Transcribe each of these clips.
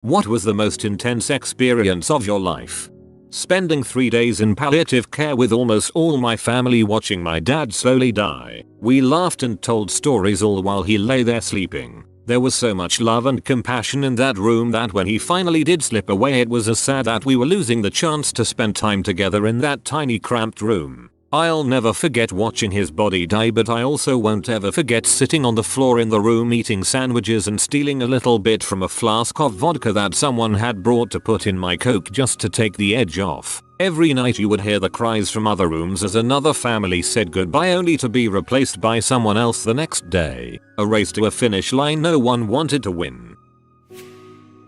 What was the most intense experience of your life? Spending 3 days in palliative care with almost all my family watching my dad slowly die. We laughed and told stories all while he lay there sleeping. There was so much love and compassion in that room that when he finally did slip away, it was as sad that we were losing the chance to spend time together in that tiny cramped room. I'll never forget watching his body die, but I also won't ever forget sitting on the floor in the room eating sandwiches and stealing a little bit from a flask of vodka that someone had brought to put in my Coke just to take the edge off. Every night you would hear the cries from other rooms as another family said goodbye, only to be replaced by someone else the next day. A race to a finish line no one wanted to win.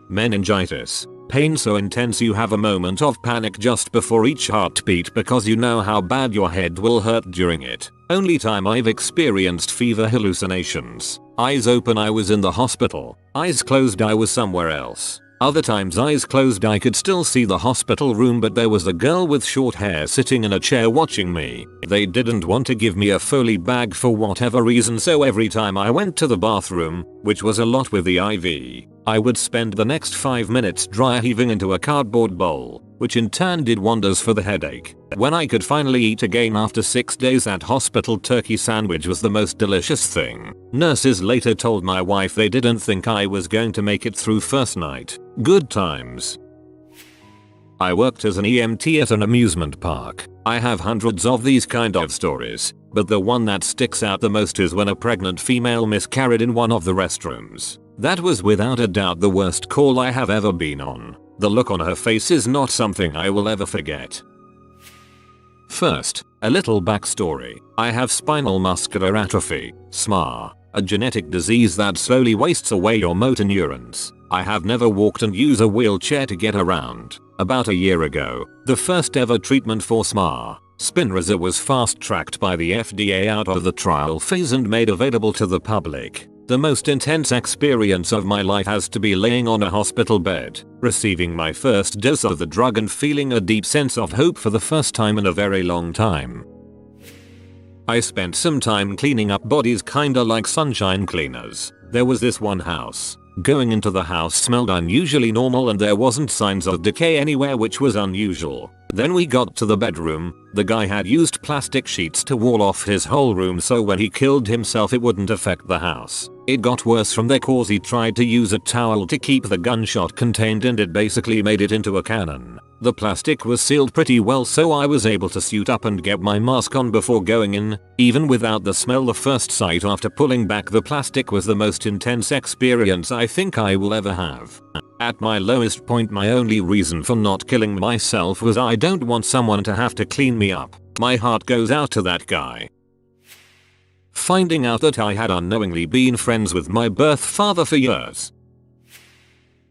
Meningitis. Pain so intense you have a moment of panic just before each heartbeat because you know how bad your head will hurt during it. Only time I've experienced fever hallucinations. Eyes open I was in the hospital. Eyes closed I was somewhere else. Other times eyes closed I could still see the hospital room, but there was a girl with short hair sitting in a chair watching me. They didn't want to give me a Foley bag for whatever reason, so every time I went to the bathroom, which was a lot with the IV, I would spend the next 5 minutes dry heaving into a cardboard bowl, which in turn did wonders for the headache. When I could finally eat again after 6 days at hospital, turkey sandwich was the most delicious thing. Nurses later told my wife they didn't think I was going to make it through first night. Good times. I worked as an EMT at an amusement park. I have hundreds of these kind of stories, but the one that sticks out the most is when a pregnant female miscarried in one of the restrooms. That was without a doubt the worst call I have ever been on. The look on her face is not something I will ever forget. First, a little backstory. I have spinal muscular atrophy, SMA, a genetic disease that slowly wastes away your motor neurons. I have never walked and use a wheelchair to get around. About a year ago, the first ever treatment for SMA, Spinraza, was fast-tracked by the FDA out of the trial phase and made available to the public. The most intense experience of my life has to be laying on a hospital bed, receiving my first dose of the drug and feeling a deep sense of hope for the first time in a very long time. I spent some time cleaning up bodies, kinda like sunshine cleaners. There was this one house. Going into the house smelled unusually normal and there wasn't signs of decay anywhere, which was unusual. Then we got to the bedroom. The guy had used plastic sheets to wall off his whole room so when he killed himself it wouldn't affect the house. It got worse from there cause he tried to use a towel to keep the gunshot contained and it basically made it into a cannon. The plastic was sealed pretty well so I was able to suit up and get my mask on before going in. Even without the smell, the first sight after pulling back the plastic was the most intense experience I think I will ever have. At my lowest point, my only reason for not killing myself was I don't want someone to have to clean me up. My heart goes out to that guy. Finding out that I had unknowingly been friends with my birth father for years.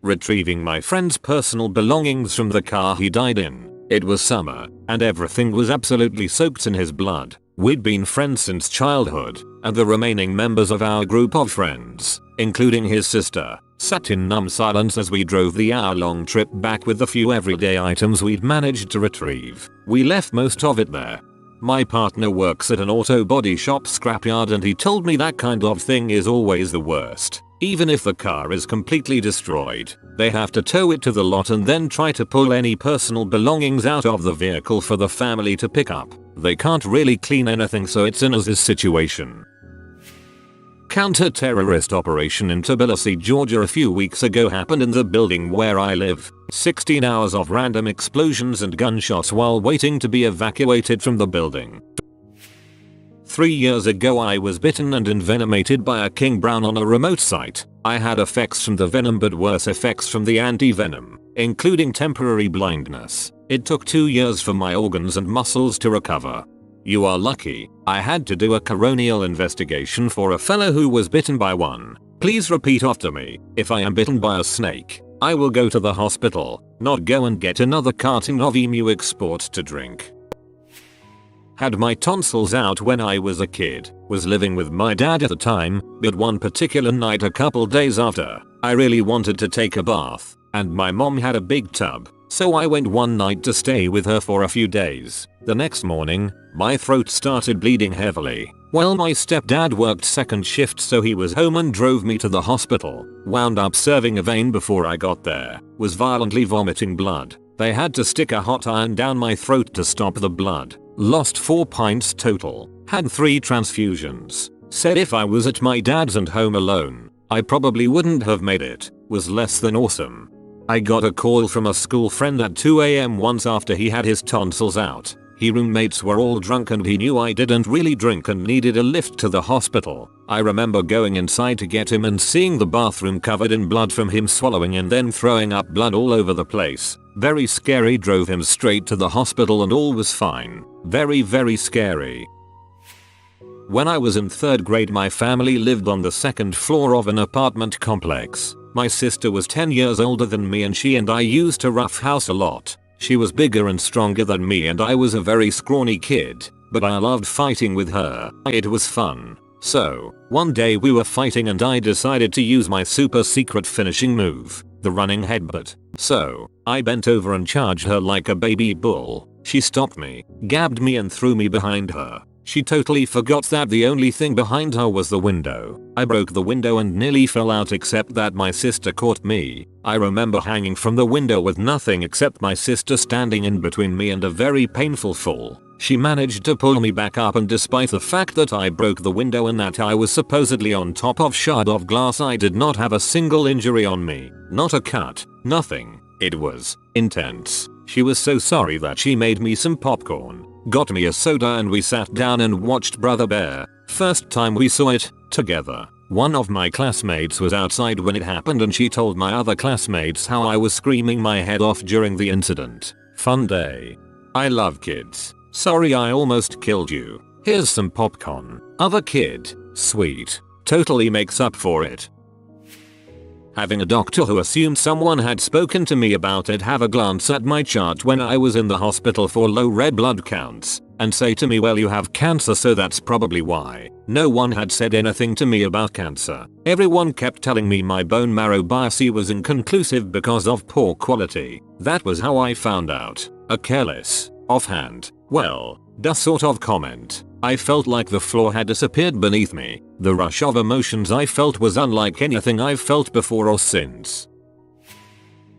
Retrieving my friend's personal belongings from the car he died in. It was summer, and everything was absolutely soaked in his blood. We'd been friends since childhood, and the remaining members of our group of friends, including his sister, sat in numb silence as we drove the hour-long trip back with the few everyday items we'd managed to retrieve. We left most of it there. My partner works at an auto body shop scrapyard and he told me that kind of thing is always the worst. Even if the car is completely destroyed, they have to tow it to the lot and then try to pull any personal belongings out of the vehicle for the family to pick up. They can't really clean anything, so it's in a situation. Counter-terrorist operation in Tbilisi, Georgia a few weeks ago happened in the building where I live. 16 hours of random explosions and gunshots while waiting to be evacuated from the building. 3 years ago I was bitten and envenomated by a king brown on a remote site. I had effects from the venom but worse effects from the anti-venom, including temporary blindness. It took 2 years for my organs and muscles to recover. You are lucky. I had to do a coronial investigation for a fellow who was bitten by one. Please repeat after me. If I am bitten by a snake, I will go to the hospital, not go and get another carton of emu export to drink. Had my tonsils out when I was a kid, was living with my dad at the time, but one particular night a couple days after, I really wanted to take a bath, and my mom had a big tub, so I went one night to stay with her for a few days. The next morning, my throat started bleeding heavily. Well, my stepdad worked second shift, so he was home and drove me to the hospital. Wound up serving a vein before I got there. Was violently vomiting blood. They had to stick a hot iron down my throat to stop the blood. Lost 4 pints total. Had 3 transfusions. Said if I was at my dad's and home alone, I probably wouldn't have made it. Was less than awesome. I got a call from a school friend at 2 AM once after he had his tonsils out. His roommates were all drunk and he knew I didn't really drink and needed a lift to the hospital. I remember going inside to get him and seeing the bathroom covered in blood from him swallowing and then throwing up blood all over the place. Very scary. Drove him straight to the hospital and all was fine. Very, very scary. When I was in 3rd grade, my family lived on the 2nd floor of an apartment complex. My sister was 10 years older than me and she and I used to roughhouse a lot. She was bigger and stronger than me and I was a very scrawny kid, but I loved fighting with her. It was fun. So, one day we were fighting and I decided to use my super secret finishing move, the running headbutt. So, I bent over and charged her like a baby bull. She stopped me, gabbed me and threw me behind her. She totally forgot that the only thing behind her was the window. I broke the window and nearly fell out, except that my sister caught me. I remember hanging from the window with nothing except my sister standing in between me and a very painful fall. She managed to pull me back up, and despite the fact that I broke the window and that I was supposedly on top of shard of glass, I did not have a single injury on me. Not a cut. Nothing. It was intense. She was so sorry that she made me some popcorn, got me a soda, and we sat down and watched Brother Bear. First time we saw it together. One of my classmates was outside when it happened and she told my other classmates how I was screaming my head off during the incident. Fun day. I love kids. Sorry I almost killed you. Here's some popcorn. Other kid. Sweet. Totally makes up for it. Having a doctor who assumed someone had spoken to me about it have a glance at my chart when I was in the hospital for low red blood counts and say to me, well, you have cancer, so that's probably why. No one had said anything to me about cancer. Everyone kept telling me my bone marrow biopsy was inconclusive because of poor quality. That was how I found out. A careless, offhand, well, duh sort of comment. I felt like the floor had disappeared beneath me. The rush of emotions I felt was unlike anything I've felt before or since.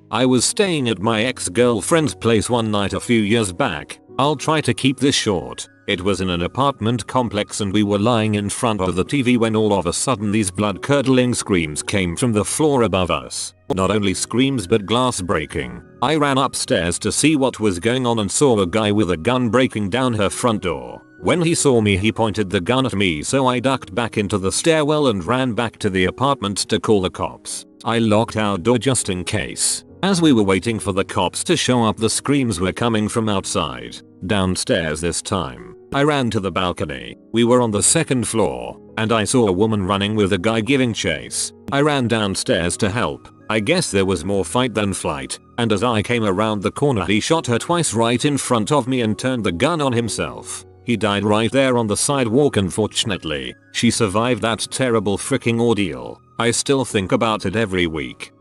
I was staying at my ex-girlfriend's place one night a few years back. I'll try to keep this short. It was in an apartment complex and we were lying in front of the TV when all of a sudden these blood-curdling screams came from the floor above us. Not only screams but glass breaking. I ran upstairs to see what was going on and saw a guy with a gun breaking down her front door. When he saw me, he pointed the gun at me, so I ducked back into the stairwell and ran back to the apartment to call the cops. I locked our door just in case. As we were waiting for the cops to show up, the screams were coming from outside. Downstairs this time. I ran to the balcony. We were on the 2nd floor, and I saw a woman running with a guy giving chase. I ran downstairs to help. I guess there was more fight than flight, and as I came around the corner, he shot her twice right in front of me and turned the gun on himself. He died right there on the sidewalk. Unfortunately, she survived that terrible freaking ordeal. I still think about it every week.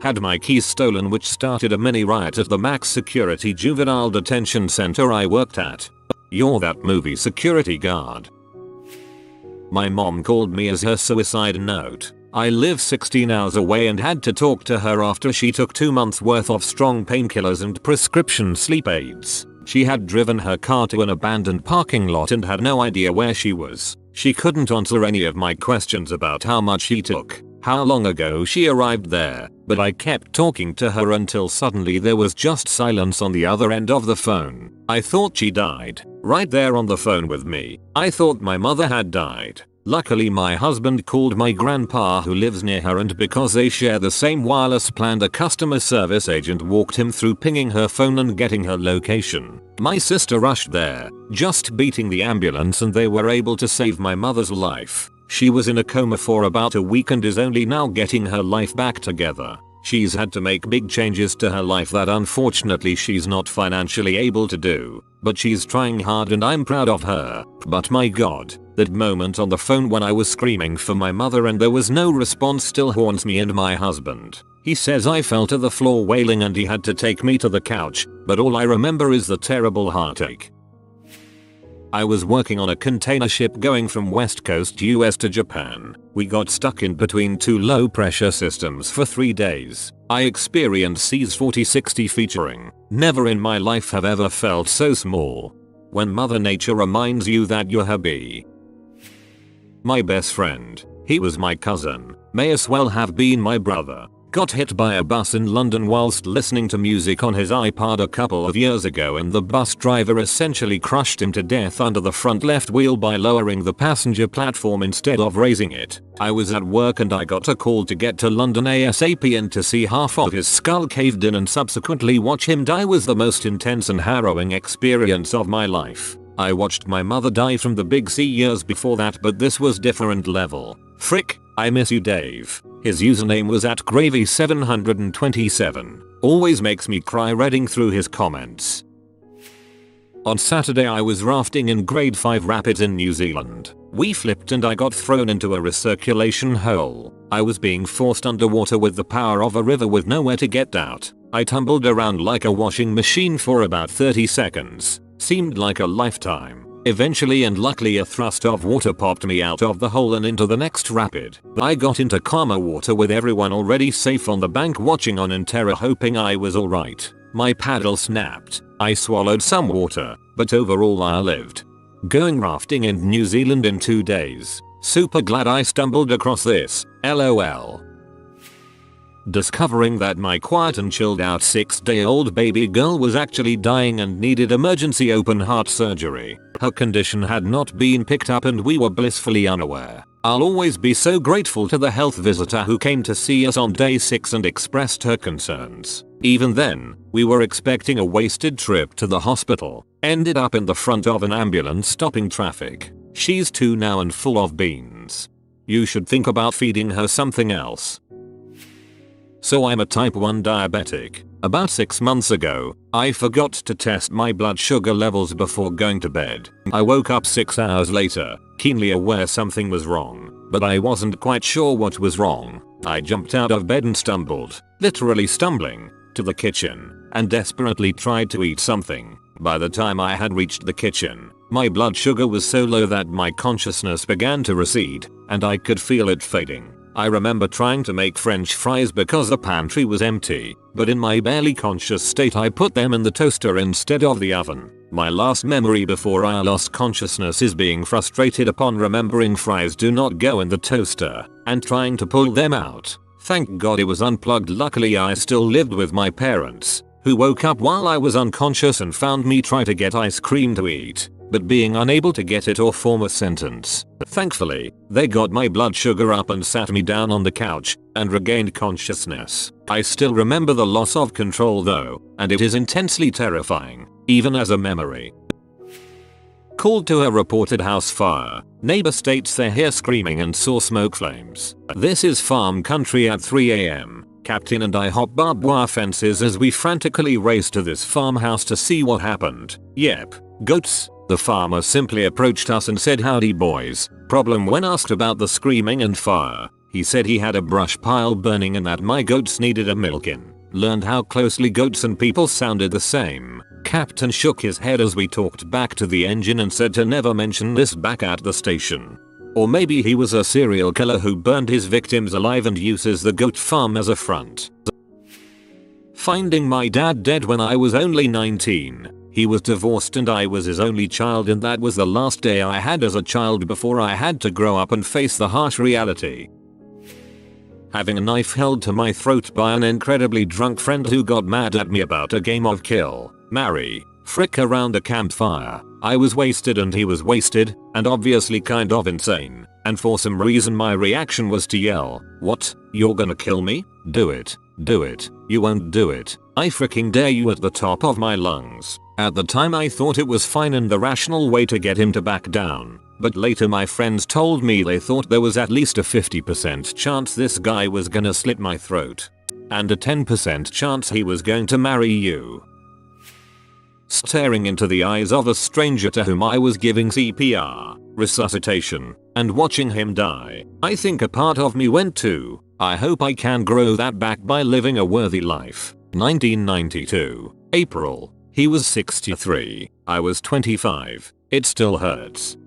Had my keys stolen, which started a mini riot at the max security juvenile detention center I worked at. You're that movie security guard. My mom called me as her suicide note. I live 16 hours away and had to talk to her after she took 2 months worth of strong painkillers and prescription sleep aids. She had driven her car to an abandoned parking lot and had no idea where she was. She couldn't answer any of my questions about how much she took, how long ago she arrived there, but I kept talking to her until suddenly there was just silence on the other end of the phone. I thought she died. Right there on the phone with me. I thought my mother had died. Luckily my husband called my grandpa who lives near her, and because they share the same wireless plan, a customer service agent walked him through pinging her phone and getting her location. My sister rushed there, just beating the ambulance, and they were able to save my mother's life. She was in a coma for about a week and is only now getting her life back together. She's had to make big changes to her life that unfortunately she's not financially able to do, but she's trying hard and I'm proud of her. But my god, that moment on the phone when I was screaming for my mother and there was no response still haunts me and my husband. He says I fell to the floor wailing and he had to take me to the couch, but all I remember is the terrible heartache. I was working on a container ship going from West Coast US to Japan. We got stuck in between two low pressure systems for 3 days. I experienced seas 4060 featuring. Never in my life have ever felt so small. When Mother Nature reminds you that you're her bee. My best friend. He was my cousin. May as well have been my brother. Got hit by a bus in London whilst listening to music on his iPod a couple of years ago, and the bus driver essentially crushed him to death under the front left wheel by lowering the passenger platform instead of raising it. I was at work and I got a call to get to London ASAP, and to see half of his skull caved in and subsequently watch him die was the most intense and harrowing experience of my life. I watched my mother die from the big C years before that, but this was different level. Frick, I miss you, Dave. His username was @Gravy727. Always makes me cry reading through his comments. On Saturday I was rafting in grade 5 rapids in New Zealand. We flipped and I got thrown into a recirculation hole. I was being forced underwater with the power of a river with nowhere to get out. I tumbled around like a washing machine for about 30 seconds. Seemed like a lifetime. Eventually and luckily a thrust of water popped me out of the hole and into the next rapid. I got into calmer water with everyone already safe on the bank watching on in terror, hoping I was alright. My paddle snapped. I swallowed some water, but overall I lived. Going rafting in New Zealand in 2 days. Super glad I stumbled across this. LOL. Discovering that my quiet and chilled out 6-day-old baby girl was actually dying and needed emergency open heart surgery. Her condition had not been picked up and we were blissfully unaware. I'll always be so grateful to the health visitor who came to see us on day 6 and expressed her concerns. Even then, we were expecting a wasted trip to the hospital. Ended up in the front of an ambulance stopping traffic. She's 2 now and full of beans. You should think about feeding her something else. So I'm a type 1 diabetic. About 6 months ago, I forgot to test my blood sugar levels before going to bed. I woke up 6 hours later, keenly aware something was wrong, but I wasn't quite sure what was wrong. I jumped out of bed and stumbled, literally stumbling, to the kitchen, and desperately tried to eat something. By the time I had reached the kitchen, my blood sugar was so low that my consciousness began to recede, and I could feel it fading. I remember trying to make French fries because the pantry was empty, but in my barely conscious state I put them in the toaster instead of the oven. My last memory before I lost consciousness is being frustrated upon remembering fries do not go in the toaster, and trying to pull them out. Thank God it was unplugged. Luckily I still lived with my parents, who woke up while I was unconscious and found me try to get ice cream to eat, but being unable to get it or form a sentence. Thankfully, they got my blood sugar up and sat me down on the couch, and regained consciousness. I still remember the loss of control though, and it is intensely terrifying, even as a memory. Called to a reported house fire. Neighbor states they hear screaming and saw smoke flames. This is farm country at 3 AM. Captain and I hop barbed wire fences as we frantically race to this farmhouse to see what happened. Yep, goats. The farmer simply approached us and said, "Howdy boys." Problem: when asked about the screaming and fire, he said he had a brush pile burning and that my goats needed a milking. Learned how closely goats and people sounded the same. Captain shook his head as we talked back to the engine and said to never mention this back at the station. Or maybe he was a serial killer who burned his victims alive and uses the goat farm as a front. Finding my dad dead when I was only 19. He was divorced and I was his only child, and that was the last day I had as a child before I had to grow up and face the harsh reality. Having a knife held to my throat by an incredibly drunk friend who got mad at me about a game of kill, marry, frick around a campfire. I was wasted and he was wasted, and obviously kind of insane, and for some reason my reaction was to yell, "What? You're gonna kill me? Do it. Do it. You won't do it. I freaking dare you," at the top of my lungs. At the time I thought it was fine and the rational way to get him to back down, but later my friends told me they thought there was at least a 50% chance this guy was gonna slit my throat. And a 10% chance he was going to marry you. Staring into the eyes of a stranger to whom I was giving CPR, resuscitation, and watching him die, I think a part of me went to, I hope I can grow that back by living a worthy life. 1992, April. He was 63. I was 25. It still hurts.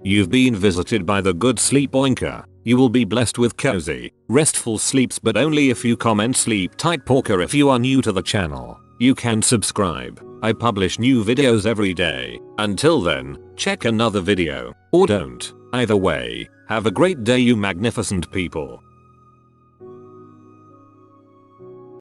You've been visited by the good sleep oinker. You will be blessed with cozy, restful sleeps, but only if you comment sleep tight porker. If you are new to the channel, you can subscribe. I publish new videos every day. Until then, check another video, or don't. Either way, have a great day you magnificent people.